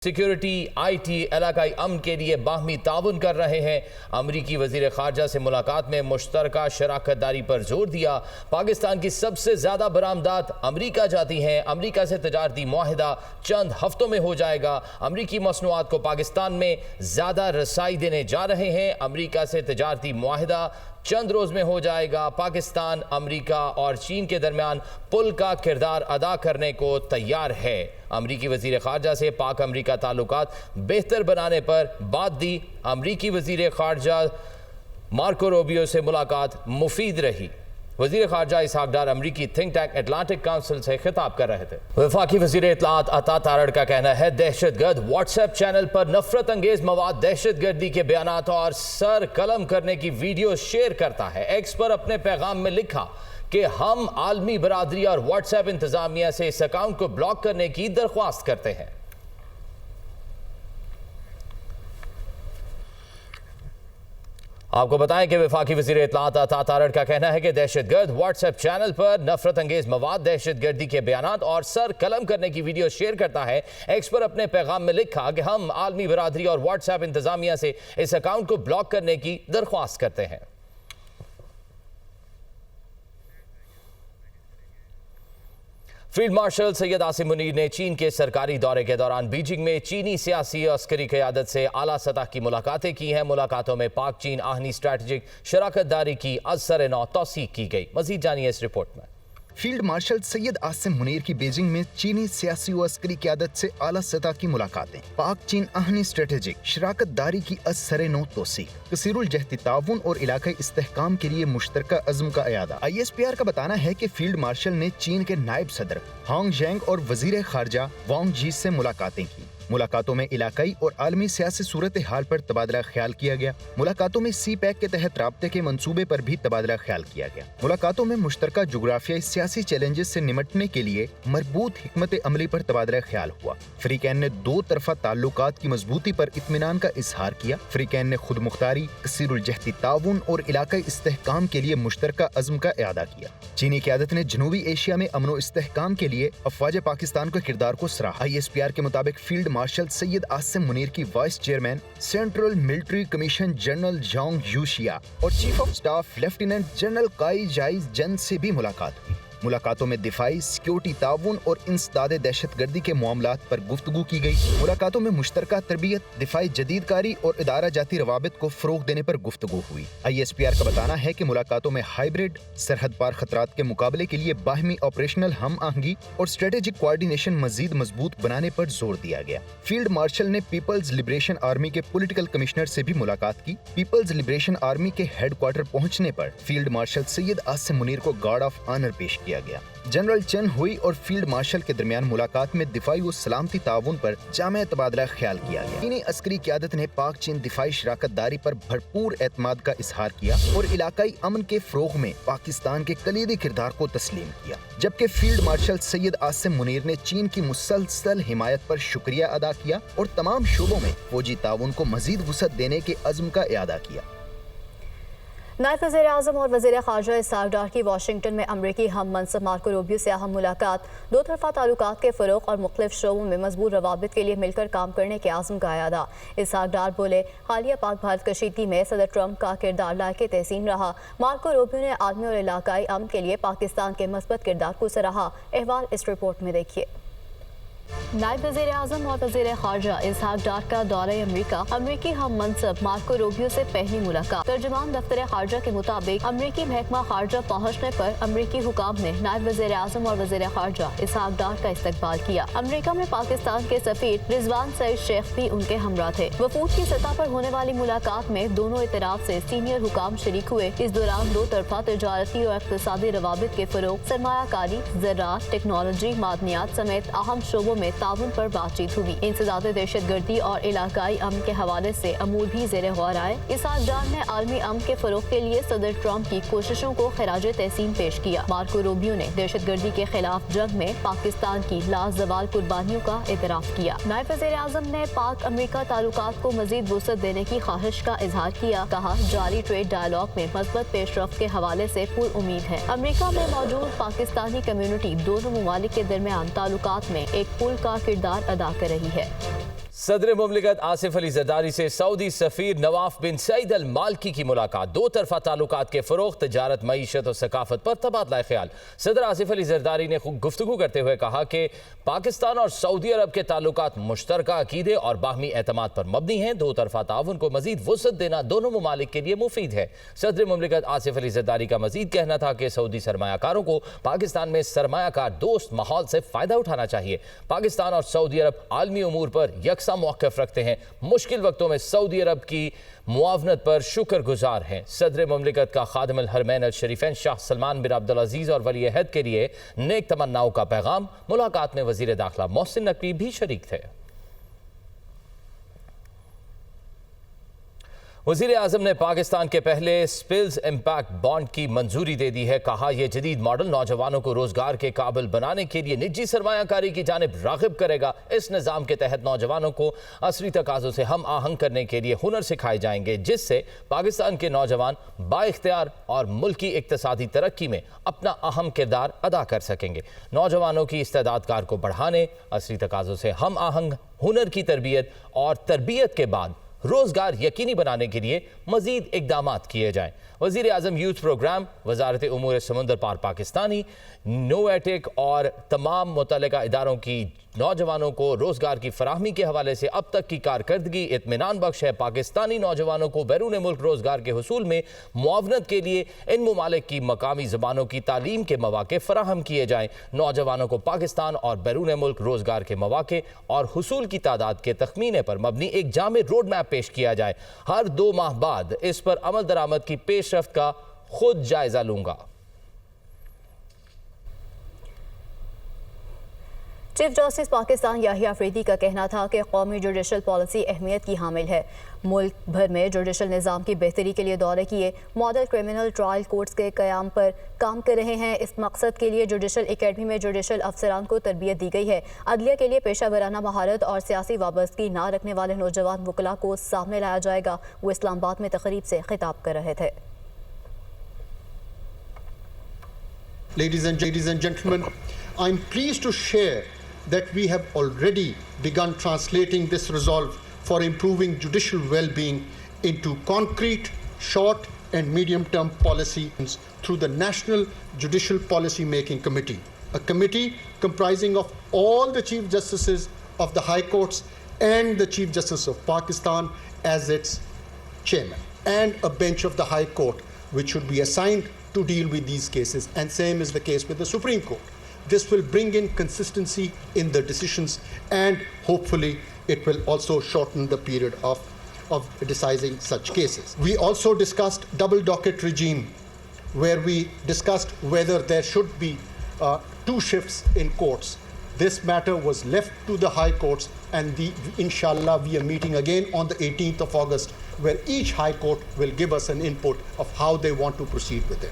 Security, IT, इलाकाई अमन के लिए बाहमी ताउन कर रहे हैं। अमरीकी वजीर खारजा से मुलाकात में मुश्तरका शराकत दारी पर जोर दिया। पाकिस्तान की सबसे ज्यादा बरामदात अमरीका जाती हैं। अमरीका से तजारती मुआहिदा चंद हफ्तों में हो जाएगा। अमरीकी मसनूआत को पाकिस्तान में ज्यादा रसाई देने जा रहे हैं। अमरीका से तजारती मुआहिदा चंद रोज में हो जाएगा। पाकिस्तान, अमरीका और चीन के दरमियान पुल का किरदार अदा करने को तैयार है। अमरीकी वजीर खारजा से पाक अमरीका ताल्लुकात बेहतर बनाने पर बात दी। अमरीकी वजीर खारजा मार्को रूबियो से मुलाकात मुफीद रही। वजीर खारजा इसहाक डार अमरीकी थिंक टैंक अटलांटिक काउंसिल से खिताब कर रहे थे। वफाकी वजीर इत्तलात अता तारड़ का कहना है, दहशतगर्द व्हाट्सएप चैनल पर नफरत अंगेज मवाद, दहशतगर्दी के बयानात और सर कलम करने की वीडियो शेयर करता है। एक्स पर अपने पैगाम में लिखा कि हम आलमी बरादरी और व्हाट्सएप इंतजामिया से इस अकाउंट को ब्लॉक करने की दरख्वास्त करते हैं। आपको बताएं कि वफाकी वज़ीर इत्तलात अता तारड़ का कहना है कि दहशतगर्द व्हाट्सएप चैनल पर नफरत अंगेज मवाद, दहशतगर्दी के बयानात और सर कलम करने की वीडियो शेयर करता है। एक्स पर अपने पैगाम में लिखा कि हम आलमी बरादरी और व्हाट्सएप इंतजामिया से इस अकाउंट को ब्लॉक करने की दरख्वास्त करते हैं। फील्ड मार्शल सैयद आसिम मुनीर ने चीन के सरकारी दौरे के दौरान बीजिंग में चीनी सियासी और अस्करी क़यादत से आला सतह की मुलाकातें की हैं। मुलाकातों में पाक चीन आहनी स्ट्रैटेजिक शराकत दारी की असर नौ तौसीक की गई। मजीद जानिए इस रिपोर्ट में। फील्ड मार्शल सैयद आसिम मुनीर की बीजिंग में चीनी सियासी व अस्करी क़यादत से आला सतह की मुलाकातें, पाक चीन आहनी स्ट्रेटेजिक शराकत दारी की असर नौ तोसीक, कसीरुल जहती ताउन और इलाकाई इस्तेहकाम के लिए मुश्तरका अज़्म का अयादा। ISPR का बताना है कि फील्ड मार्शल ने चीन के नायब सदर हांग ज़ेंग और वजीर खारजा वांग जी से मुलाकातें की। मुलाकातों में इलाकाई और आलमी सियासी सूरत हाल पर तबादला ख्याल किया गया। मुलाकातों में CPEC के तहत राब्ते के मंसूबे पर भी तबादला ख्याल किया गया। मुलाकातों में मुश्तरका जुग्राफियाई सियासी चैलेंजेस से निमटने के लिए मरबूत हिकमत अमली पर तबादला ख्याल हुआ। फ्रीकैन ने दो तरफा ताल्लुकात की मजबूती पर इत्मीनान का इजहार किया। फ्रीकैन ने खुद मुख्तारी, कसीरुल जहती ताउन और इलाकाई इस्तेहकाम के लिए मुश्तरका अज़्म का इआदा किया। चीनी क़यादत ने जनूबी एशिया में अमन व इस्तेहकाम के लिए अफवाज पाकिस्तान के किरदार को सराहा। ISPR के मुताबिक फील्ड मार्शल सैयद आसिम मुनीर की vice chairman central military commission general Zhang Youxia और chief of staff lieutenant general काई जाई जन से भी मुलाकात हुई। मुलाकातों में दिफाई, सिक्योरिटी ताउन और इंसदादे दहशतगर्दी के मामलात पर गुफ्तगू की गई। मुलाकातों में मुश्तरका तरबियत, दिफाई जदीदकारी और इदारा जाती रवाबित को फरोग देने पर गुफ्तगू हुई। ISPR का बताना है कि मुलाकातों में हाइब्रिड, सरहद पार खतरात के मुकाबले के लिए बाहमी ऑपरेशनल हम आहंगी और स्ट्रेटेजिक कोऑर्डिनेशन मजीद मजबूत बनाने पर जोर दिया गया। फील्ड मार्शल ने पीपल्स लिबरेशन आर्मी के पॉलिटिकल कमिश्नर से भी मुलाकात की। पीपल्स लिबरेशन आर्मी के हेडक्वार्टर पहुंचने पर फील्ड मार्शल सैयद आसिम मुनीर को गार्ड ऑफ ऑनर पेश किया गया। जनरल चेन हुई और फील्ड मार्शल के दरमियान मुलाकात में दिफाई व सलामती ताउन पर जामे तबादला ख्याल किया गया। चीनी अस्करी क़यादत ने पाक चीन दिफाई शराकत दारी पर भरपूर एतमाद का इजहार किया और इलाकाई अमन के फ़रोग़ में पाकिस्तान के कलीदी किरदार को तस्लीम किया। जबकि फील्ड मार्शल सैयद आसिम मुनीर ने चीन की मुसलसल हिमायत पर शुक्रिया अदा किया और तमाम शोबों में फौजी ताउन को मजीद वुसअत देने के अज़्म का इआदा किया। नायब वज़ीर आज़म और वज़ीर ख़ारजा इसहाक डार की वाशिंगटन में अमरीकी हम मनसब मार्को रूबियो से अहम मुलाकात, दो तरफा ताल्लुकात के फ़रोग़ और मुख्तलिफ शोबों में मजबूत रवाबित के लिए मिलकर काम करने के आज़म का अयादा। इसहाक डार बोले, हालिया पाक भारत कशीदगी में सदर ट्रंप का किरदार लायक तहसीन रहा। मार्को रूबियो ने आलमी और इलाकाई अमन के लिए पाकिस्तान के मस्बत किरदार को सराहा। अहवाल इस रिपोर्ट में देखिए। नायब वज़ीर आज़म और वज़ीर ख़ारजा इसहाक डार का दौरे अमरीका, अमरीकी हम मनसब मार्को रूबियो से पहली मुलाकात। तर्जुमान दफ्तर ख़ारजा के मुताबिक अमरीकी महकमा ख़ारजा पहुँचने पर अमरीकी हुकाम ने नायब वज़ीर आज़म और वज़ीर ख़ारजा इसहाक डार का इस्तकबाल किया। अमरीका में पाकिस्तान के सफ़ीर रिजवान सईद शेख भी उनके हमरा थे। वफूद की सतह पर होने वाली मुलाकात में दोनों इतराफ़ से सीनियर हुकाम शरीक हुए। इस दौरान दो तरफा तजारती और इक़्तिसादी रवाबित के फ़रोग़, सरमायाकारी, ज़राअत, टेक्नोलॉजी, मादनियात समेत अहम शोबों में ताउन पर बातचीत हुई। इंसदाद दहशतगर्दी और इलाकाई अमन के हवाले से अमूर भी ज़ेर गौर आए। इसहाक डार ने आलमी अमन के फ़रोग़ के लिए सदर ट्रंप की कोशिशों को खिराज तहसीन पेश किया। मार्को रूबियो ने दहशतगर्दी के खिलाफ जंग में पाकिस्तान की लाजवाल कुर्बानियों का एतराफ़ किया। नायब वज़ीर आज़म ने पाक अमरीका ताल्लुकात को मज़ीद वुसअत देने की ख्वाहिश का इजहार किया। कहा, जारी ट्रेड डायलॉग में मस्बत पेशरफ्त के हवाले से पुर उम्मीद है। अमरीका में मौजूद पाकिस्तानी कम्यूनिटी दोनों ममालिक के दरमियान ताल्लुकात में एक पुल का किरदार अदा कर रही है। सदर मुमलिकत आसिफ अली जरदारी से सऊदी सफीर नवाफ बिन सईद अल मालकी की मुलाकात। दो तरफा ताल्लुकात के फरोग, तजारत, मईशत और सकाफत पर तबादला ख्याल। सदर आसिफ अली जरदारी ने गुफ्तगू करते हुए कहा कि पाकिस्तान और सऊदी अरब के ताल्लुकात मुश्तरका अकीदे और बाहमी एतमाद पर मबनी हैं। दो तरफा ताउन को मजीद वुसअत देना दोनों ममालिक के लिए मुफीद है। सदर मुमलिकत आसिफ अली जरदारी का मजीद कहना था कि सऊदी सरमायाकारों को पाकिस्तान में सरमायाकार दोस्त माहौल से फ़ायदा उठाना चाहिए। पाकिस्तान और सऊदी अरब आलमी उमूर पर यकसा मौक़िफ़ रखते हैं। मुश्किल वक्तों में सऊदी अरब की मुआवनत पर शुक्रगुजार हैं। सदर मुमलिकत का खादिम अल हरमैन अल शरीफैन शाह सलमान बिन अब्दुल अजीज़ और वली अहद के लिए नेक तमन्नाओं का पैगाम। मुलाकात में वज़ीर दाखिला मोहसिन नकवी भी शरीक थे। वज़ीर आज़म ने पाकिस्तान के पहले स्पिल्स इम्पैक्ट बॉन्ड की मंजूरी दे दी है। कहा यह जदीद मॉडल नौजवानों को रोजगार के काबिल बनाने के लिए निजी सरमायाकारी की जानिब राग़िब करेगा। इस निज़ाम के तहत नौजवानों को असरी तकाज़ों से हम आहंग करने के लिए हुनर सिखाए जाएंगे, जिससे पाकिस्तान के नौजवान बाइख्तियार और मुल्की इक्तिसादी तरक्की में अपना अहम किरदार अदा कर सकेंगे। नौजवानों की इस्तेदादकार को बढ़ाने, असरी तकाज़ों से हम आहंग, हुनर की तरबियत और तरबियत के बाद रोजगार यकीनी बनाने के लिए मजीद इकदामात किए जाएं। वज़ीर आज़म यूथ प्रोग्राम, वजारत उमूर समुंदर पार पाकिस्तानी, नोएटिक और तमाम मुतल्लिका इदारों की नौजवानों को रोजगार की फराहमी के हवाले से अब तक की कारकर्दगी इत्मीनान बख्श है। पाकिस्तानी नौजवानों को बैरून मुल्क रोजगार के हुसूल में मुआवनत के लिए इन ममालिक की मकामी ज़बानों की तालीम के मौक़े फराहम किए जाएँ। नौजवानों को पाकिस्तान और बैरून मुल्क रोजगार के मौक़े और हुसूल की तादाद के तखमीने पर मबनी एक जामे रोड मैप पेश किया जाए। हर 2 माह बाद इस पर अमल दरामद की पेशरफ्त का खुद जायजा लूंगा। चीफ जस्टिस पाकिस्तान याहिया अफरीदी का कहना था कि कौमी जुडिशल पॉलिसी अहमियत की हामिल है। मुल्क भर में जुडिशल निज़ाम की बेहतरी के लिए दौरे किए, मॉडल क्रिमिनल ट्रायल कोर्ट्स के क़याम पर काम कर रहे हैं। इस मकसद के लिए जुडिशल एकेडमी में जुडिशल अफसरान को तरबियत दी गई है। अदलिया के लिए पेशा वराना महारत और सियासी वाबस्तगी ना रखने वाले नौजवान वकला को सामने लाया जाएगा। वो इस्लामाबाद में तकरीब से खिताब कर रहे थे। Ladies and gentlemen, I'm pleased to share that we have already begun translating this resolve for improving judicial well-being into concrete, short and medium-term policies through the National Judicial Policy Making Committee, a committee comprising of all the Chief Justices of the High Courts and the Chief Justice of Pakistan as its chairman, and a bench of the High Court which should be assigned to deal with these cases, and same is the case with the Supreme Court. This will bring in consistency in the decisions, and hopefully it will also shorten the period of deciding such cases. We also discussed double docket regime, where we discussed whether there should be 2 shifts in courts. This matter was left to the High Courts, and inshallah we are meeting again on the 18th of August, where each High Court will give us an input of how they want to proceed with it.